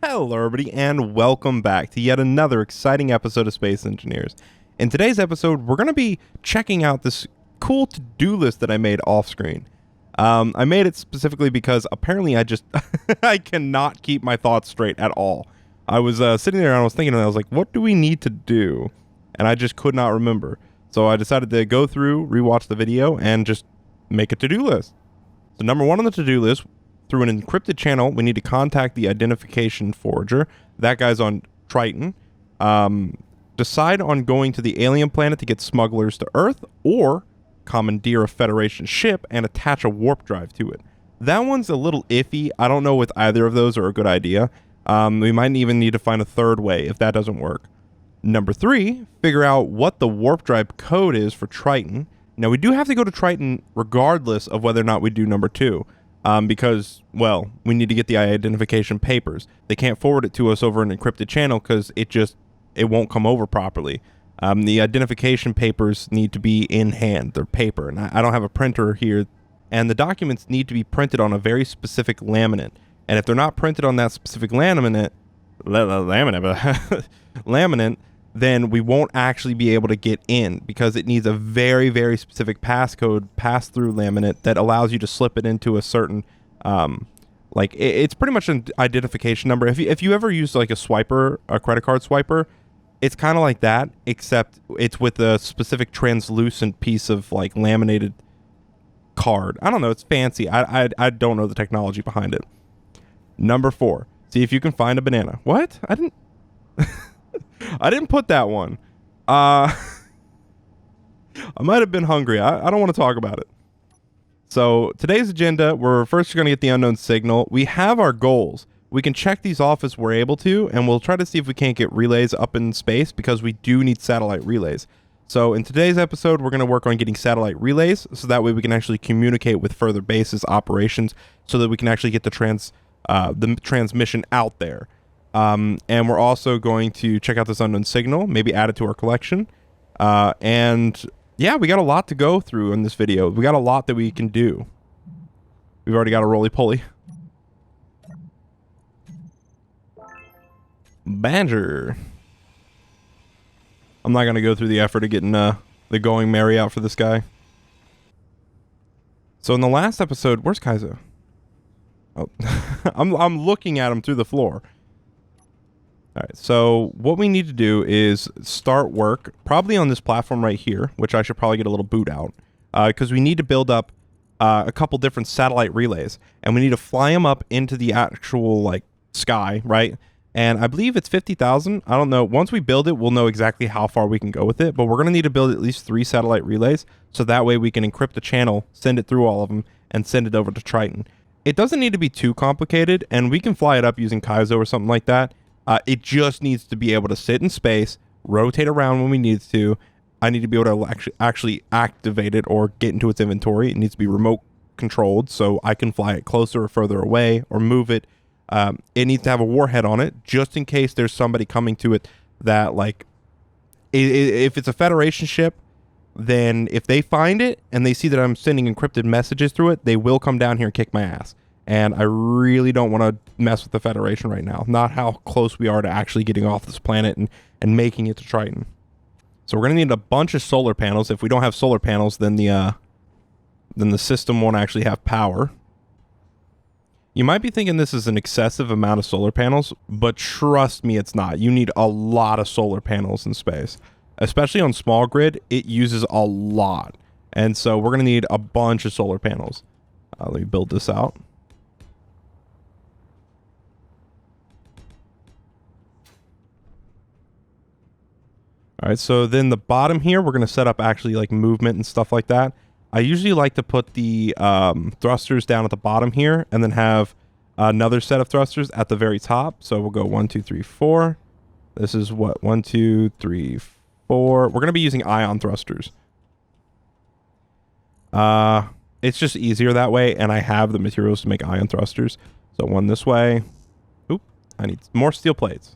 Hello, everybody, and welcome back to yet another exciting episode of Space Engineers. In today's episode, we're going to be checking out this cool to-do list that I made off-screen. I made it specifically because apparently I cannot keep my thoughts straight at all. I was sitting there and I was thinking, and I was like, what do we need to do? And I just could not remember. So I decided to go through, rewatch the video, and just make a to-do list. So number one on the to-do list, through an encrypted channel, we need to contact the identification forger. That guy's on Triton. Decide on going to the alien planet to get smugglers to Earth, or commandeer a Federation ship and attach a warp drive to it. That one's a little iffy. I don't know if either of those are a good idea. We might even need to find a third way if that doesn't work. Number three, figure out what the warp drive code is for Triton. Now, we do have to go to Triton regardless of whether or not we do number two. Because, well, we need to get the identification papers. They can't forward it to us over an encrypted channel because it won't come over properly. The identification papers need to be in hand. They're paper, and I don't have a printer here. And the documents need to be printed on a very specific laminate. And if they're not printed on that specific laminate, then we won't actually be able to get in because it needs a very, very specific passcode pass-through laminate that allows you to slip it into a certain, it's pretty much an identification number. If you ever use like a swiper, a credit card swiper, it's kind of like that, except it's with a specific translucent piece of like laminated card. I don't know. It's fancy. I don't know the technology behind it. Number four, see if you can find a banana. What? I didn't put that one. I might have been hungry. I don't want to talk about it. So today's agenda, we're first going to get the unknown signal. We have our goals. We can check these off as we're able to, and we'll try to see if we can't get relays up in space because we do need satellite relays. So in today's episode, we're going to work on getting satellite relays so that way we can actually communicate with further bases operations so that we can actually get the transmission out there. And we're also going to check out this unknown signal, maybe add it to our collection. And yeah, we got a lot to go through in this video. We got a lot that we can do. We've already got a roly-poly. Badger. I'm not going to go through the effort of getting the going merry out for this guy. So in the last episode, where's Kaizo? Oh, I'm looking at him through the floor. All right, so what we need to do is start work probably on this platform right here, which I should probably get a little boot out, because we need to build up a couple different satellite relays, and we need to fly them up into the actual like sky, right? And I believe it's 50,000. I don't know. Once we build it, we'll know exactly how far we can go with it, but we're going to need to build at least 3 satellite relays, so that way we can encrypt the channel, send it through all of them, and send it over to Triton. It doesn't need to be too complicated, and we can fly it up using Kaizo or something like that. It just needs to be able to sit in space, rotate around when we need to. I need to be able to actually activate it or get into its inventory. It needs to be remote controlled, so I can fly it closer or further away or move it. It needs to have a warhead on it, just in case there's somebody coming to it that, like, if it's a Federation ship, then if they find it and they see that I'm sending encrypted messages through it, they will come down here and kick my ass. And I really don't want to mess with the Federation right now. Not how close we are to actually getting off this planet and making it to Triton. So we're going to need a bunch of solar panels. If we don't have solar panels, then the system won't actually have power. You might be thinking this is an excessive amount of solar panels, but trust me, it's not. You need a lot of solar panels in space. Especially on small grid, it uses a lot. And so we're going to need a bunch of solar panels. Let me build this out. All right, so then the bottom here, we're going to set up actually like movement and stuff like that. I usually like to put the thrusters down at the bottom here and then have another set of thrusters at the very top. So we'll go 1, 2, 3, 4. This is what? 1, 2, 3, 4. We're going to be using ion thrusters. It's just easier that way, and I have the materials to make ion thrusters. So one this way. Oop, I need more steel plates.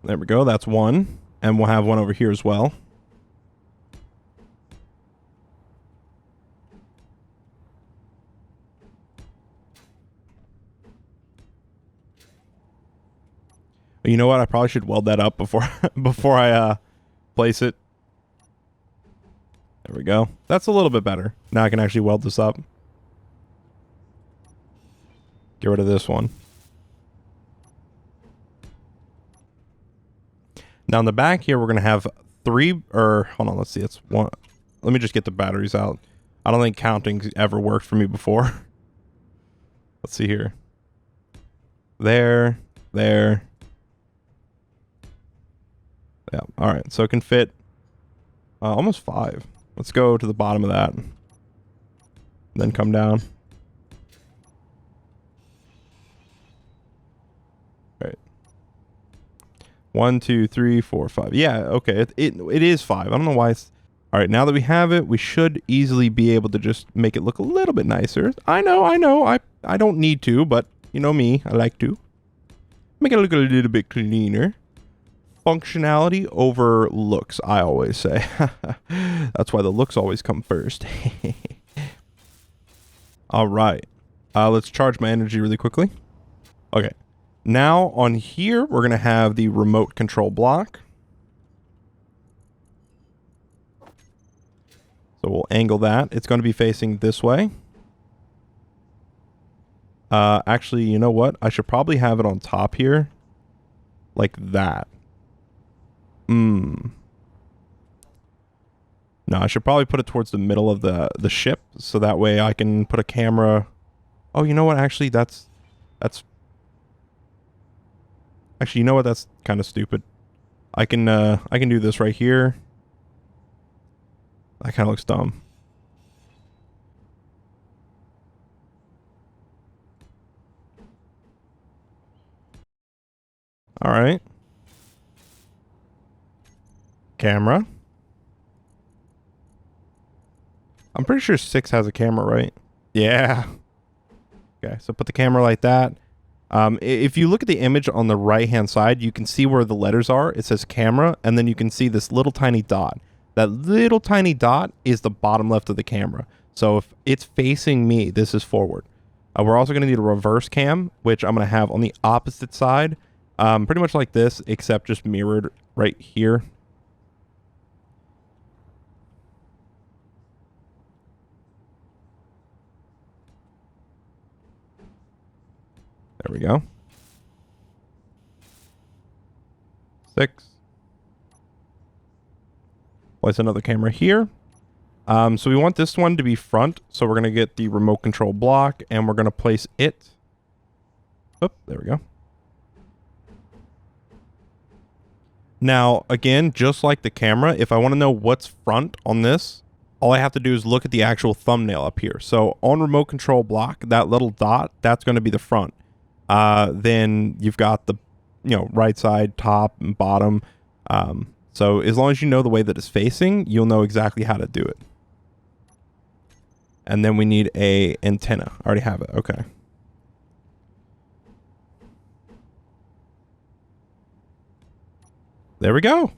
There we go. That's one. And we'll have one over here as well. You know what? I probably should weld that up before before I place it. There we go. That's a little bit better. Now I can actually weld this up. Get rid of this one. Now in the back here, we're going to have hold on, let's see. It's one. Let me just get the batteries out. I don't think counting's ever worked for me before. Let's see here. There. Yeah. All right. So it can fit almost 5. Let's go to the bottom of that. Then come down. All right. 1, 2, 3, 4, 5. Yeah. Okay. It is 5. I don't know why it's... All right, now that we have it, we should easily be able to just make it look a little bit nicer. I know. I don't need to, but you know me, I like to. Make it look a little bit cleaner. Functionality over looks, I always say. That's why the looks always come first. All right. Let's charge my energy really quickly. Okay. Now on here, we're going to have the remote control block. So we'll angle that. It's going to be facing this way. Actually, you know what? I should probably have it on top here. Like that. No, I should probably put it towards the middle of the ship. So that way I can put a camera. Oh, you know what? Actually, that's... Actually, you know what? That's kind of stupid. I can do this right here. That kind of looks dumb. All right. Camera. I'm pretty sure 6 has a camera, right? Yeah. Okay, so put the camera like that. If you look at the image on the right-hand side, you can see where the letters are. It says camera, and then you can see this little tiny dot. That little tiny dot is the bottom left of the camera. So if it's facing me, this is forward. We're also going to need a reverse cam, which I'm going to have on the opposite side. Pretty much like this, except just mirrored right here. There we go. 6. Place another camera here. So we want this one to be front. So we're going to get the remote control block and we're going to place it. Oh, there we go. Now, again, just like the camera, if I want to know what's front on this, all I have to do is look at the actual thumbnail up here. So on remote control block, that little dot, that's going to be the front. Then you've got the, right side, top, and bottom. So as long as you know the way that it's facing, you'll know exactly how to do it. And then we need a antenna. I already have it. Okay. There we go.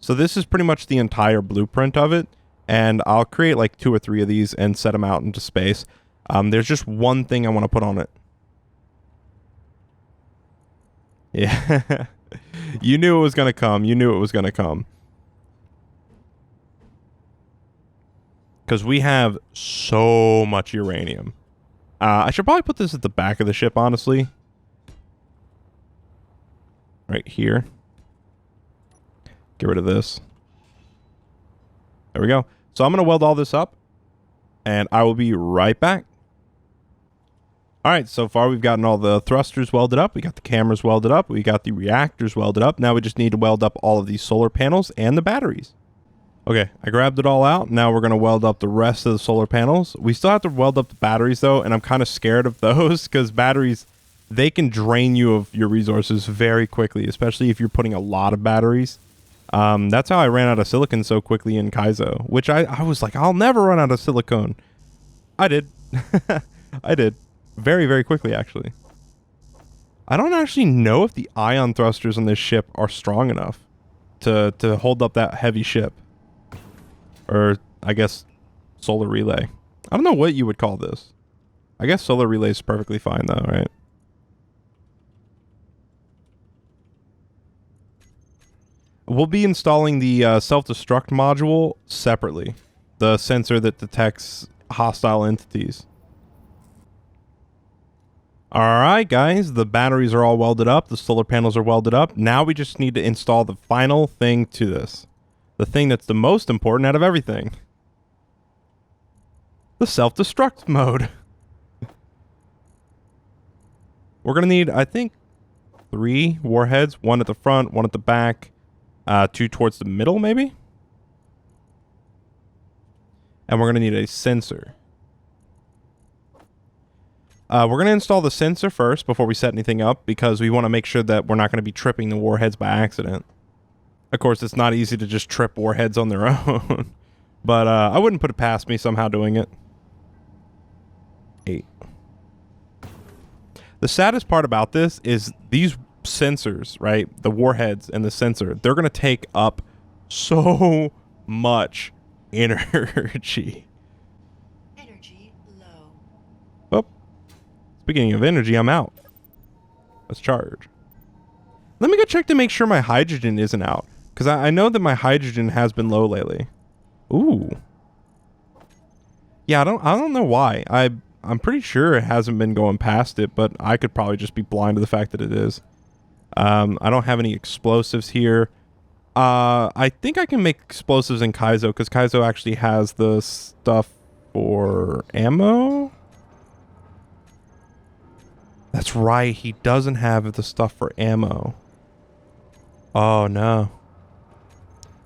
So this is pretty much the entire blueprint of it. And I'll create like 2 or 3 of these and set them out into space. There's just one thing I want to put on it. Yeah. You knew it was going to come. You knew it was going to come. Because we have so much uranium. I should probably put this at the back of the ship, honestly. Right here. Get rid of this. There we go. So I'm going to weld all this up. And I will be right back. Alright, so far we've gotten all the thrusters welded up. We got the cameras welded up. We got the reactors welded up. Now we just need to weld up all of these solar panels and the batteries. Okay, I grabbed it all out. Now we're going to weld up the rest of the solar panels. We still have to weld up the batteries though, and I'm kind of scared of those because batteries, they can drain you of your resources very quickly, especially if you're putting a lot of batteries. That's how I ran out of silicon so quickly in Kaizo, which I was like, I'll never run out of silicone. I did. I did. Very, very quickly, actually. I don't actually know if the ion thrusters on this ship are strong enough to hold up that heavy ship. Or, I guess, solar relay. I don't know what you would call this. I guess solar relay is perfectly fine, though, right? We'll be installing the self-destruct module separately. The sensor that detects hostile entities. Alright guys, the batteries are all welded up, the solar panels are welded up. Now we just need to install the final thing to this. The thing that's the most important out of everything. The self-destruct mode. We're going to need, I think, 3 warheads. 1 at the front, 1 at the back, 2 towards the middle maybe? And we're going to need a sensor. We're going to install the sensor first before we set anything up because we want to make sure that we're not going to be tripping the warheads by accident. Of course, it's not easy to just trip warheads on their own. But I wouldn't put it past me somehow doing it. 8. The saddest part about this is these sensors, right? The warheads and the sensor, they're going to take up so much energy. Energy low. Oh, speaking of energy, I'm out. Let's charge. Let me go check to make sure my hydrogen isn't out. Because I know that my hydrogen has been low lately. Ooh. Yeah, I don't know why. I'm pretty sure it hasn't been going past it, but I could probably just be blind to the fact that it is. I don't have any explosives here. I think I can make explosives in Kaizo, because Kaizo actually has the stuff for ammo. That's right, he doesn't have the stuff for ammo. Oh, no.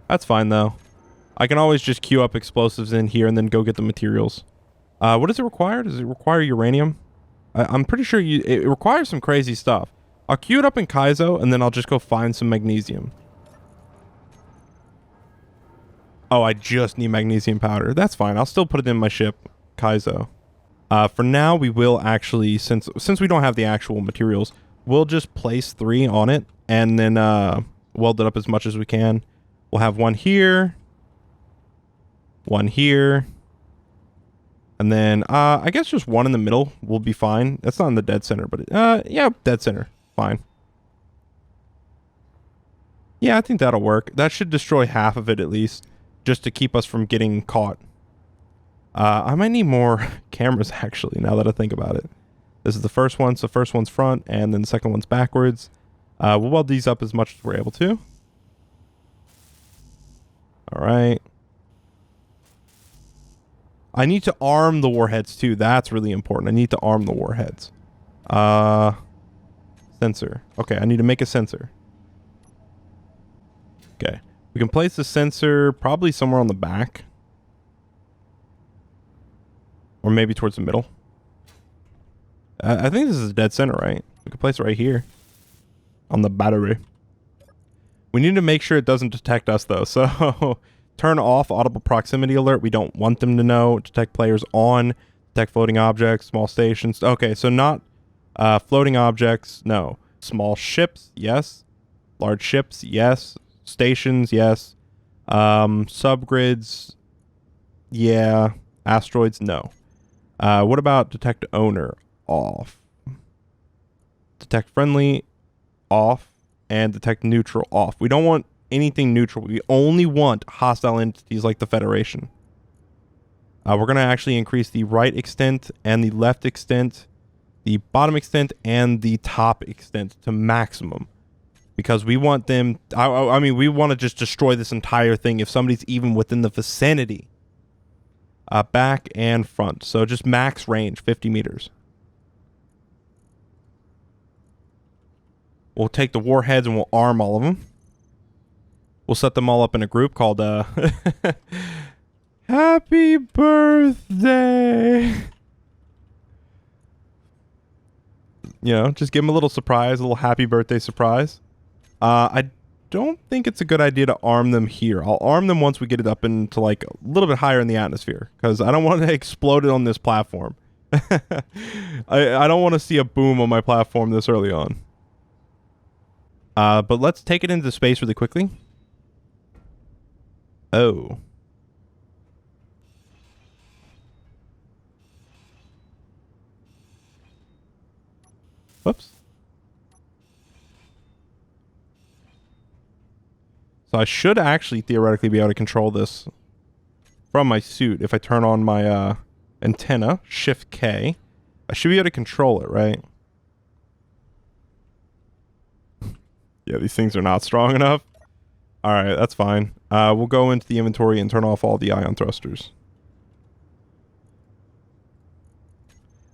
That's fine, though. I can always just queue up explosives in here and then go get the materials. What does it require? Does it require uranium? I'm pretty sure it requires some crazy stuff. I'll queue it up in Kaizo, and then I'll just go find some magnesium. Oh, I just need magnesium powder. That's fine. I'll still put it in my ship, Kaizo. For now, we will actually, since we don't have the actual materials, we'll just place 3 on it, and then weld it up as much as we can. We'll have 1 here, 1 here, and then I guess just 1 in the middle will be fine. That's not in the dead center, but yeah, dead center, fine. Yeah, I think that'll work. That should destroy half of it at least, just to keep us from getting caught. I might need more cameras actually, now that I think about it. This is the first one, so first one's front, and then the second one's backwards. We'll weld these up as much as we're able to. Alright. I need to arm the warheads too. That's really important. I need to arm the warheads. Sensor. Okay, I need to make a sensor. Okay. We can place the sensor probably somewhere on the back. Or maybe towards the middle. I think this is dead center, right? We can place it right here. On the battery. We need to make sure it doesn't detect us though. So turn off audible proximity alert. We don't want them to know. Detect players on. Detect floating objects. Small stations. Okay, so not floating objects. No. Small ships. Yes. Large ships. Yes. Stations. Yes. Subgrids. Yeah. Asteroids. No. What about detect owner? Off. Detect friendly. Off. And detect neutral off. We don't want anything neutral. We only want hostile entities like the Federation. We're going to actually increase the right extent and the left extent, the bottom extent and the top extent to maximum. Because we want them... I mean, we want to just destroy this entire thing if somebody's even within the vicinity. Back and front. So just max range, 50 meters. We'll take the warheads and we'll arm all of them. We'll set them all up in a group called Happy Birthday. You know, just give them a little surprise, a little happy birthday surprise. I don't think it's a good idea to arm them here. I'll arm them once we get it up into like a little bit higher in the atmosphere because I don't want to explode it on this platform. I don't want to see a boom on my platform this early on. But let's take it into space really quickly. Oh. Whoops. So I should actually theoretically be able to control this from my suit if I turn on my antenna, Shift K. I should be able to control it, right? Yeah, these things are not strong enough. All right, that's fine. We'll go into the inventory and turn off all the ion thrusters.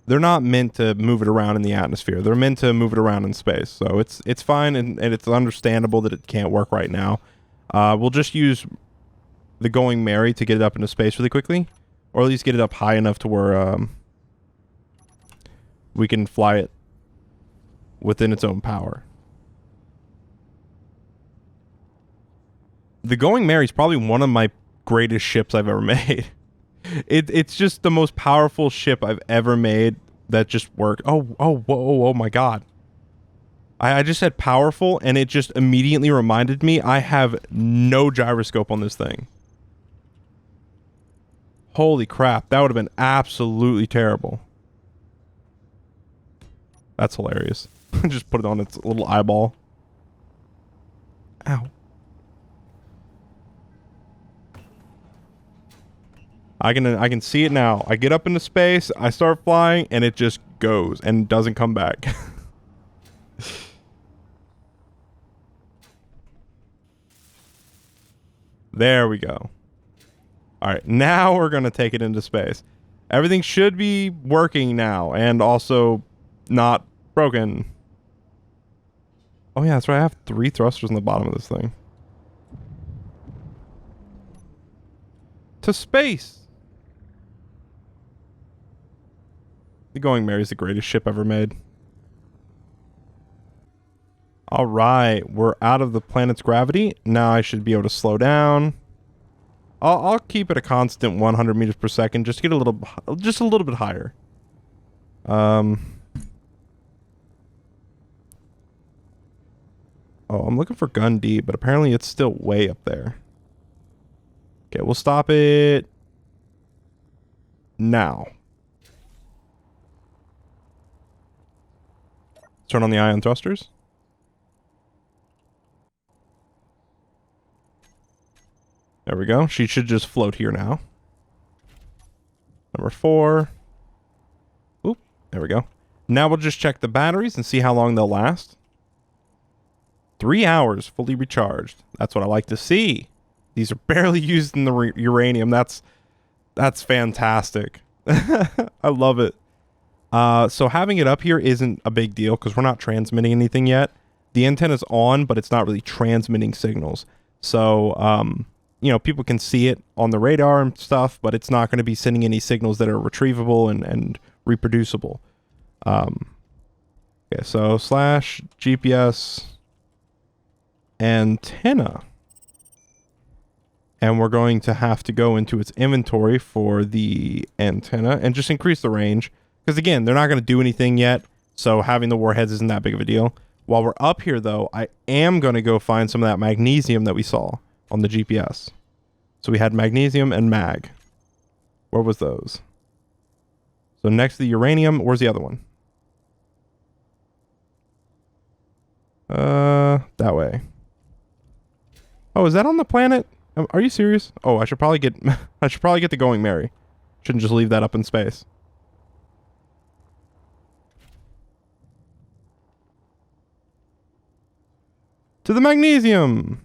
They're not meant to move it around in the atmosphere. They're meant to move it around in space. So it's fine, and it's understandable that it can't work right now. We'll just use the Going Merry to get it up into space really quickly. Or at least get it up high enough to where we can fly it within its own power. The Going Merry is probably one of my greatest ships I've ever made. It's just the most powerful ship I've ever made that just worked. Oh my god. I just said powerful, and it just immediately reminded me I have no gyroscope on this thing. Holy crap, that would have been absolutely terrible. That's hilarious. Just put it on its little eyeball. Ow. I can see it now. I get up into space, I start flying, and it just goes and doesn't come back. There we go. Alright, now we're going to take it into space. Everything should be working now, and also not broken. Oh yeah, that's right. I have 3 thrusters on the bottom of this thing. To space! The Going Merry is the greatest ship ever made. Alright, we're out of the planet's gravity. Now I should be able to slow down. I'll keep it a constant 100 meters per second just to get a little bit higher. Oh, I'm looking for gun D, but apparently it's still way up there. Okay, we'll stop it now. Turn on the ion thrusters. There we go. She should just float here now. Number 4. Oop, there we go. Now we'll just check the batteries and see how long they'll last. 3 hours fully recharged. That's what I like to see. These are barely used in the uranium. That's fantastic. I love it. So having it up here isn't a big deal because we're not transmitting anything yet. The antenna's on, but it's not really transmitting signals. So, you know, people can see it on the radar and stuff, but it's not going to be sending any signals that are retrievable and reproducible. Okay, so / GPS antenna. And we're going to have to go into its inventory for the antenna and just increase the range. Because again, they're not going to do anything yet, so having the warheads isn't that big of a deal. While we're up here, though, I am going to go find some of that magnesium that we saw on the GPS. So we had magnesium and mag. Where was those? So next to the uranium, where's the other one? That way. Oh, is that on the planet? Are you serious? Oh, I should probably get the Going Merry. Shouldn't just leave that up in space. To the magnesium.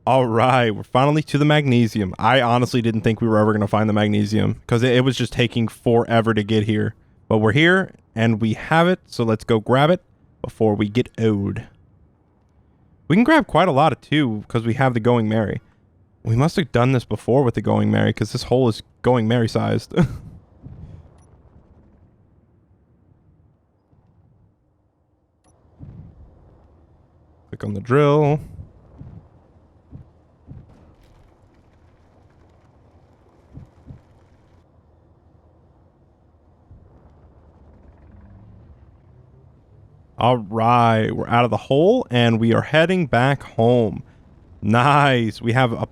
All right, we're finally to the magnesium. I honestly didn't think we were ever going to find the magnesium because it was just taking forever to get here. But we're here and we have it, so let's go grab it before we get owed. We can grab quite a lot of too because we have the Going Merry. We must have done this before with the Going Merry because this hole is Going Merry sized. Click on the drill. All right, we're out of the hole and we are heading back home. Nice. We have a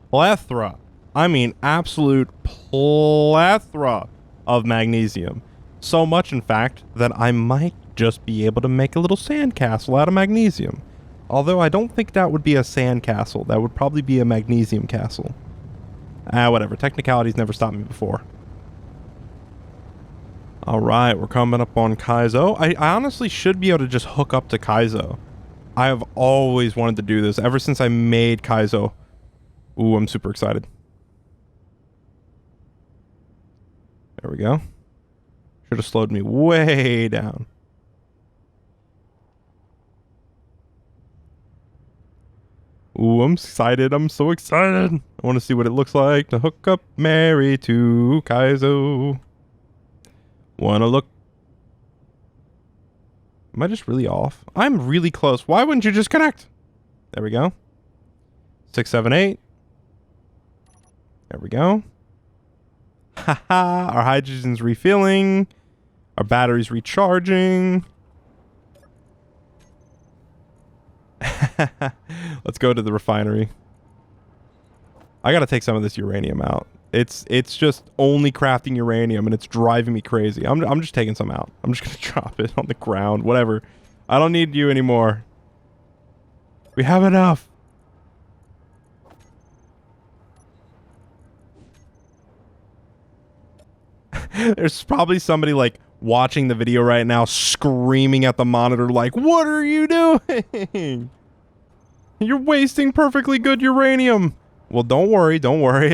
plethora, I mean absolute plethora of magnesium. So much, in fact, that I might just be able to make a little sandcastle out of magnesium. Although I don't think that would be a sand castle. That would probably be a magnesium castle. Whatever. Technicalities never stopped me before. Alright, we're coming up on Kaizo. I honestly should be able to just hook up to Kaizo. I have always wanted to do this ever since I made Kaizo. Ooh, I'm super excited. There we go. Should have slowed me way down. Ooh, I'm excited. I'm so excited. I want to see what it looks like to hook up Mary to Kaizo. Wanna look? Am I just really off? I'm really close. Why wouldn't you just connect? There we go. 6, 7, 8. There we go. Haha. Our hydrogen's refilling. Our battery's recharging. Let's go to the refinery. I gotta take some of this uranium out. It's just only crafting uranium and it's driving me crazy. I'm just taking some out. I'm just gonna drop it on the ground. Whatever. I don't need you anymore. We have enough. There's probably somebody like watching the video right now screaming at the monitor like, what are you doing? You're wasting perfectly good uranium. Well, don't worry.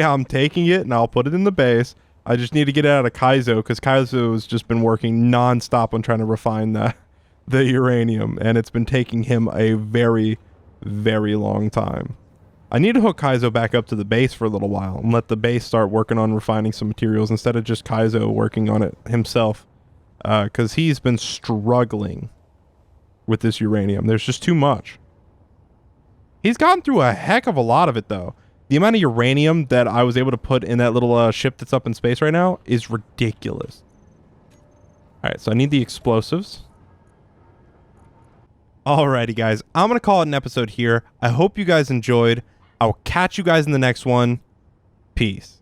I'm taking it and I'll put it in the base. I just need to get it out of Kaizo because Kaizo has just been working non-stop on trying to refine the uranium, and it's been taking him a very, very long time. I need to hook Kaizo back up to the base for a little while and let the base start working on refining some materials instead of just Kaizo working on it himself, because he's been struggling with this uranium. There's just too much. He's gotten through a heck of a lot of it, though. The amount of uranium that I was able to put in that little ship that's up in space right now is ridiculous. All right, so I need the explosives. Alrighty, guys. I'm going to call it an episode here. I hope you guys enjoyed. I'll catch you guys in the next one. Peace.